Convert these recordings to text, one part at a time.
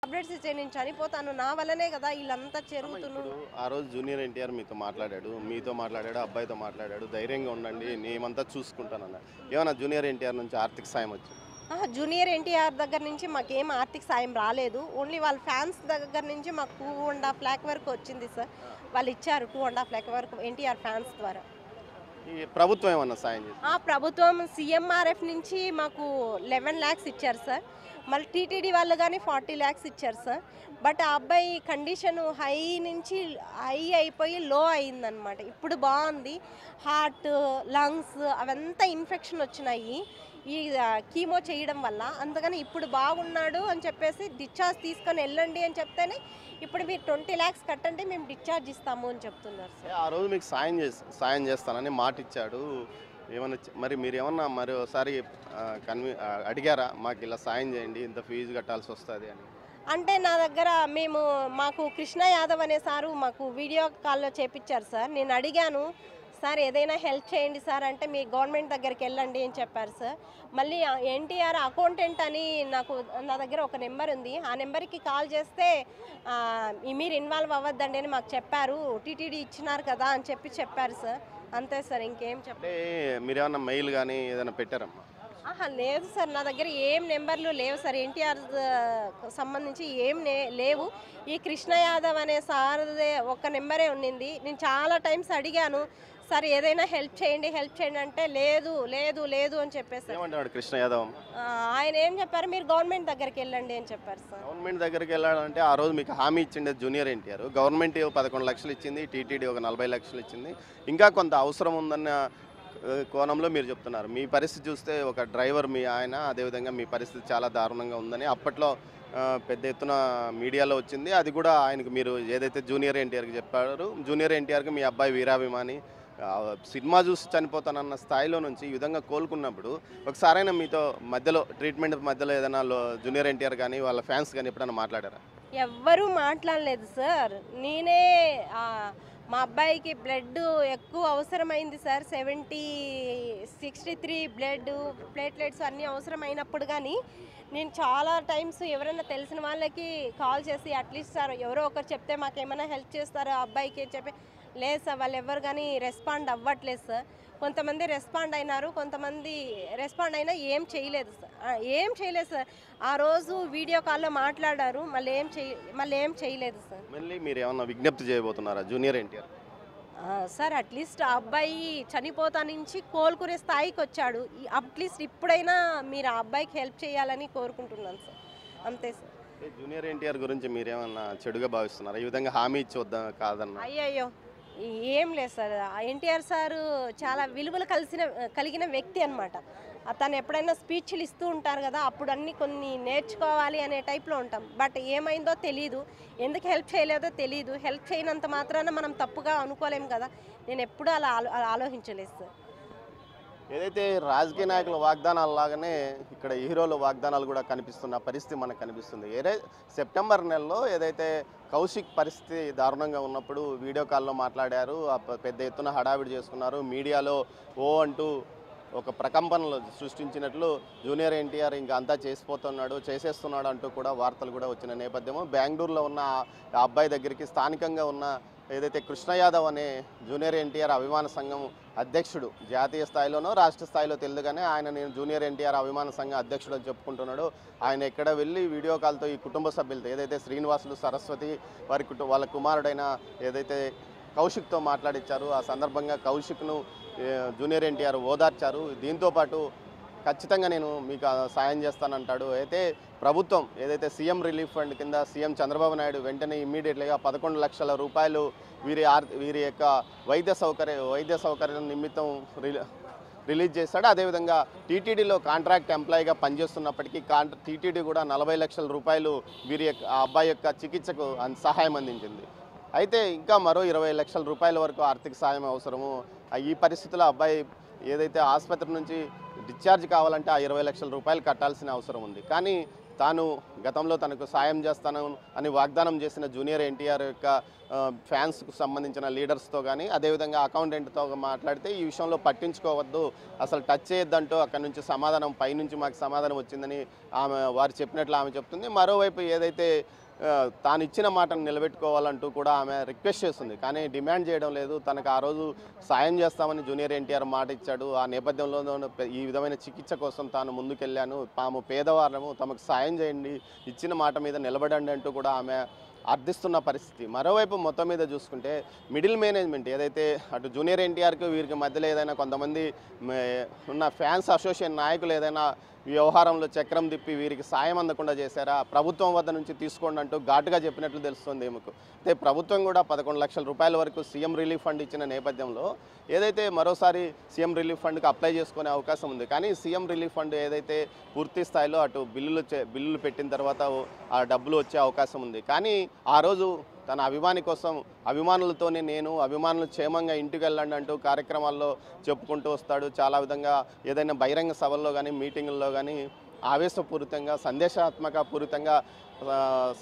Updates ఇచ్చే నేను చనిపోతాను నా వల్లనే కదా వీళ్ళంతా జరుగుతున్నారు. ఆ రోజు జూనియర్ ఎన్టీఆర్ మీతో మాట్లాడాడు, అబ్బాయితో మాట్లాడాడు, ధైర్యంగా ఉండండి నేమంతా చూసుకుంటానన్న. ఏమన్నా జూనియర్ ఎన్టీఆర్ నుంచి ఆర్థిక సాయం వచ్చింది? జూనియర్ ఎన్టీఆర్ దగ్గర నుంచి మాకేం ఆర్థిక సాయం రాలేదు. ఓన్లీ వాళ్ళ ఫ్యాన్స్ దగ్గర నుంచి మాకు 2.5 లాక్ వరకు వచ్చింది సార్. వాళ్ళు ఇచ్చారు 2.5 లాక్ వరకు ఎన్టీఆర్ ఫ్యాన్స్ ద్వారా. ఈ ప్రభుత్వం ఏమన్నా సాయం చేసింది? ప్రభుత్వం సీఎంఆర్ఎఫ్ నుంచి మాకు 11 లాక్స్ ఇచ్చారు సార్. మళ్ళీ టీటీడీ వాళ్ళు కానీ 40 లాక్స్ ఇచ్చారు సార్. బట్ ఆ అబ్బాయి కండిషన్ హై నుంచి హై అయిపోయి లో అయిందనమాట. ఇప్పుడు బాగుంది. హార్ట్, లంగ్స్ అవంతా ఇన్ఫెక్షన్ వచ్చినాయి ఈ కీమో చేయడం వల్ల. అందుకని ఇప్పుడు బాగున్నాడు అని చెప్పేసి డిశ్చార్జ్ తీసుకొని వెళ్ళండి అని చెప్తేనే ఇప్పుడు మీరు 20 లాక్స్ కట్టండి మేము డిశ్చార్జ్ ఇస్తాము అని చెప్తున్నారు సార్. ఆ రోజు మీకు సాయం చేస్తానని మాట ఇచ్చాడు. ఏమన్నా మరి మీరు ఏమన్నా మరోసారి అడిగారా మాకు ఇలా సాయం చేయండి ఇంత ఫీజు కట్టాల్సి వస్తుంది అని? అంటే నా దగ్గర మాకు కృష్ణ యాదవ్ అనే సారు మాకు వీడియో కాల్లో చేపించారు సార్. నేను అడిగాను సార్ ఏదైనా హెల్ప్ చేయండి సార్ అంటే మీ గవర్నమెంట్ దగ్గరికి వెళ్ళండి అని చెప్పారు సార్. మళ్ళీ ఎన్టీఆర్ అకౌంటెంట్ అని నా దగ్గర ఒక నెంబర్ ఉంది. ఆ నెంబర్కి కాల్ చేస్తే మీరు ఇన్వాల్వ్ అవ్వద్దండి అని మాకు చెప్పారు. టీటీడీ ఇచ్చినారు కదా అని చెప్పారు సార్. అంతే సార్, ఇంకేం చెప్పండి. మీరు ఏమన్నా మెయిల్ కానీ ఏదైనా పెట్టారమ్మా? లేదు సార్, నా దగ్గర ఏం నెంబర్లు లేవు సార్. ఎన్టీఆర్ సంబంధించి ఏం లేవు. ఈ కృష్ణ యాదవ్ అనే సార్దే ఒక నెంబరే ఉన్నింది. నేను చాలా టైమ్స్ అడిగాను సార్ ఏదైనా హెల్ప్ చేయండి అంటే లేదు లేదు లేదు అని చెప్పేసి కృష్ణ యాదవ్ ఆయన ఏం చెప్పారు, మీరు గవర్నమెంట్ దగ్గరికి వెళ్ళండి అని చెప్పారు సార్. గవర్నమెంట్ దగ్గరికి వెళ్ళాలంటే ఆ రోజు మీకు హామీ ఇచ్చిండే జూనియర్ ఎన్టీఆర్. గవర్నమెంట్ 11 లక్షలు ఇచ్చింది, టీటీడీ ఒక 40 లక్షలు ఇచ్చింది. ఇంకా కొంత అవసరం ఉందన్న కోణంలో మీరు చెప్తున్నారు. మీ పరిస్థితి చూస్తే ఒక డ్రైవర్ మీ ఆయన, అదేవిధంగా మీ పరిస్థితి చాలా దారుణంగా ఉందని అప్పట్లో పెద్ద ఎత్తున మీడియాలో వచ్చింది. అది కూడా ఆయనకు మీరు ఏదైతే జూనియర్ ఎన్టీఆర్కి చెప్పారు, జూనియర్ ఎన్టీఆర్కి మీ అబ్బాయి వీరాభిమాని సినిమా చూసి చనిపోతానన్న స్థాయిలో నుంచి ఈ విధంగా కోలుకున్నప్పుడు ఒకసారైనా మీతో మధ్యలో ట్రీట్మెంట్ మధ్యలో ఏదైనా జూనియర్ ఎన్టీఆర్ కానీ వాళ్ళ ఫ్యాన్స్ కానీ ఎప్పుడైనా మాట్లాడారా? ఎవ్వరూ మాట్లాడలేదు సార్. నేనే మా అబ్బాయికి బ్లడ్ ఎక్కువ అవసరమైంది సార్. 63 బ్లడ్ ప్లేట్లెట్స్ అన్నీ అవసరమైనప్పుడు కానీ నేను చాలా టైమ్స్ ఎవరైనా తెలిసిన వాళ్ళకి కాల్ చేసి అట్లీస్ట్ సార్ ఎవరో ఒకరు చెప్తే మాకేమైనా హెల్ప్ చేస్తారో అబ్బాయికి అని చెప్పి లేదు సార్. వాళ్ళు ఎవరు కానీ రెస్పాండ్ అవ్వట్లేదు సార్. కొంతమంది రెస్పాండ్ అయినారు, కొంతమంది రెస్పాండ్ అయినా ఏం చేయలేదు సార్. ఆ రోజు వీడియో కాల్లో మాట్లాడారు, మళ్ళీ ఏం చేయలేదు సార్. మళ్ళీ మీరు ఏమన్నా విజ్ఞప్తి చేయబోతున్నారా జూనియర్ ఎన్టీఆర్? సార్ అట్లీస్ట్ ఆ అబ్బాయి చనిపోతా నుంచి కోలుకునే స్థాయికి వచ్చాడు. అట్లీస్ట్ ఇప్పుడైనా మీరు ఆ అబ్బాయికి హెల్ప్ చేయాలని కోరుకుంటున్నాను సార్. అంతే సార్. జూనియర్ ఎన్టీఆర్ గురించి మీరేమన్నా చెడుగా భావిస్తున్నారా? ఈ విధంగా హామీ ఇచ్చి వద్దా కాదన్న? అయ్యయ్యో ఏం లేదు సార్. ఎన్టీఆర్ సారు చాలా విలువలు కలిగిన వ్యక్తి అనమాట. తను ఎప్పుడైనా స్పీచ్లు ఇస్తూ ఉంటారు కదా, అప్పుడు అన్నీ కొన్ని నేర్చుకోవాలి అనే టైప్లో ఉంటాం. బట్ ఏమైందో తెలీదు, ఎందుకు హెల్ప్ చేయలేదో తెలీదు. హెల్ప్ చేయనంత మాత్రాన మనం తప్పుగా అనుకోలేము కదా. నేను ఎప్పుడూ అలా ఆలోచించలేదు సార్. ఏదైతే రాజకీయ నాయకుల వాగ్దానాలు లాగానే ఇక్కడ హీరోల వాగ్దానాలు కూడా కనిపిస్తున్న పరిస్థితి మనకు కనిపిస్తుంది. సెప్టెంబర్ నెలలో ఏదైతే కౌశిక్ పరిస్థితి దారుణంగా ఉన్నప్పుడు వీడియో కాల్లో మాట్లాడారు, పెద్ద ఎత్తున హడావిడి చేసుకున్నారు. మీడియాలో అంటూ ఒక ప్రకంపనలు సృష్టించినట్లు జూనియర్ ఎన్టీఆర్ ఇంకా అంతా చేసేస్తున్నాడు అంటూ కూడా వార్తలు కూడా వచ్చిన నేపథ్యము. బెంగళూరులో ఉన్న ఆ అబ్బాయి దగ్గరికి స్థానికంగా ఉన్న ఏదైతే కృష్ణ యాదవ్ అనే జూనియర్ ఎన్టీఆర్ అభిమాన సంఘం అధ్యక్షుడు, జాతీయ స్థాయిలోనో రాష్ట్ర స్థాయిలో తెలియదు కానీ నేను జూనియర్ ఎన్టీఆర్ అభిమాన సంఘం అధ్యక్షుడు అని చెప్పుకుంటున్నాడు. ఆయన ఎక్కడ వెళ్ళి వీడియో కాల్తో ఈ కుటుంబ సభ్యులతో ఏదైతే శ్రీనివాసులు, సరస్వతి వాళ్ళ కుమారుడైన ఏదైతే కౌశిక్తో మాట్లాడించారు, ఆ సందర్భంగా కౌశిక్ను జూనియర్ ఎన్టీఆర్ ఓదార్చారు. దీంతోపాటు ఖచ్చితంగా నేను మీకు సాయం చేస్తానంటాడు. అయితే ప్రభుత్వం ఏదైతే సీఎం రిలీఫ్ ఫండ్ కింద సీఎం చంద్రబాబు నాయుడు వెంటనే ఇమ్మీడియట్లీగా 11 లక్షల రూపాయలు వీరి యొక్క వైద్య సౌకర్యం నిమిత్తం రిలీజ్ చేశాడు. అదేవిధంగా టీటీడీలో కాంట్రాక్ట్ ఎంప్లాయీగా పనిచేస్తున్నప్పటికీ టీటీడీ కూడా 40 లక్షల రూపాయలు ఆ అబ్బాయి యొక్క చికిత్సకు సహాయం అందించింది. అయితే ఇంకా మరో 20 లక్షల రూపాయల వరకు ఆర్థిక సాయం అవసరము. ఈ పరిస్థితుల్లో అబ్బాయి ఏదైతే ఆసుపత్రి నుంచి డిశ్చార్జ్ కావాలంటే ఆ 20 లక్షల రూపాయలు కట్టాల్సిన అవసరం ఉంది. కానీ తాను గతంలో తనకు సాయం చేస్తాను అని వాగ్దానం చేసిన జూనియర్ ఎన్టీఆర్ యొక్క ఫ్యాన్స్కు సంబంధించిన లీడర్స్తో కానీ అదేవిధంగా అకౌంటెంట్తో మాట్లాడితే ఈ విషయంలో పట్టించుకోవద్దు, అసలు టచ్ చేయొద్దంటూ అక్కడి నుంచి సమాధానం పైనుంచి మాకు సమాధానం వచ్చిందని వారు చెప్పినట్లు ఆమె చెప్తుంది. మరోవైపు ఏదైతే తాను ఇచ్చిన మాటను నిలబెట్టుకోవాలంటూ కూడా ఆమె రిక్వెస్ట్ చేస్తుంది, కానీ డిమాండ్ చేయడం లేదు. తనకు ఆ రోజు సాయం చేస్తామని జూనియర్ ఎన్టీఆర్ మాట ఇచ్చాడు. ఆ నేపథ్యంలో ఈ విధమైన చికిత్స కోసం తాను ముందుకెళ్ళాను, తాము పేదవారము, తమకు సాయం చేయండి, ఇచ్చిన మాట మీద నిలబడండి అంటూ కూడా ఆమె అర్థిస్తున్న పరిస్థితి. మరోవైపు మొత్తం మీద చూసుకుంటే మిడిల్ మేనేజ్మెంట్ ఏదైతే అటు జూనియర్ ఎన్టీఆర్కి వీరికి మధ్యలో ఏదైనా కొంతమంది ఉన్న ఫ్యాన్స్ అసోసియేషన్ నాయకులు ఏదైనా వ్యవహారంలో చక్రం తిప్పి వీరికి సాయం అందకుండా చేశారా, ప్రభుత్వం వద్ద నుంచి తీసుకోండి అంటూ ఘాటుగా చెప్పినట్లు తెలుస్తుంది ఈమెకు. అయితే ప్రభుత్వం కూడా 11 లక్షల రూపాయల వరకు సీఎం రిలీఫ్ ఫండ్ ఇచ్చిన నేపథ్యంలో ఏదైతే మరోసారి సీఎం రిలీఫ్ ఫండ్కి అప్లై చేసుకునే అవకాశం ఉంది. కానీ సీఎం రిలీఫ్ ఫండ్ ఏదైతే పూర్తి స్థాయిలో అటు బిల్లులు పెట్టిన తర్వాత ఆ డబ్బులు వచ్చే అవకాశం ఉంది. కానీ ఆ రోజు తన అభిమాని కోసం అభిమానులతోనే నేను అభిమానులు క్షేమంగా ఇంటికి వెళ్ళండి అంటూ కార్యక్రమాల్లో చెప్పుకుంటూ వస్తాడు. చాలా విధంగా ఏదైనా బహిరంగ సభల్లో కానీ మీటింగుల్లో కానీ ఆవేశపూరితంగా పూరితంగా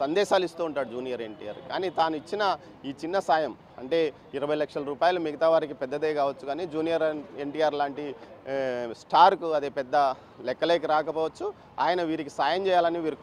సందేశాలు ఇస్తూ ఉంటాడు జూనియర్ ఎన్టీఆర్. కానీ తాను ఇచ్చిన ఈ చిన్న సాయం అంటే 20 లక్షల రూపాయలు మిగతా వారికి పెద్దదే కావచ్చు, కానీ జూనియర్ ఎన్టీఆర్ లాంటి స్టార్కు అదే పెద్ద లెక్కలేకి రాకపోవచ్చు. ఆయన వీరికి సాయం చేయాలని వీరు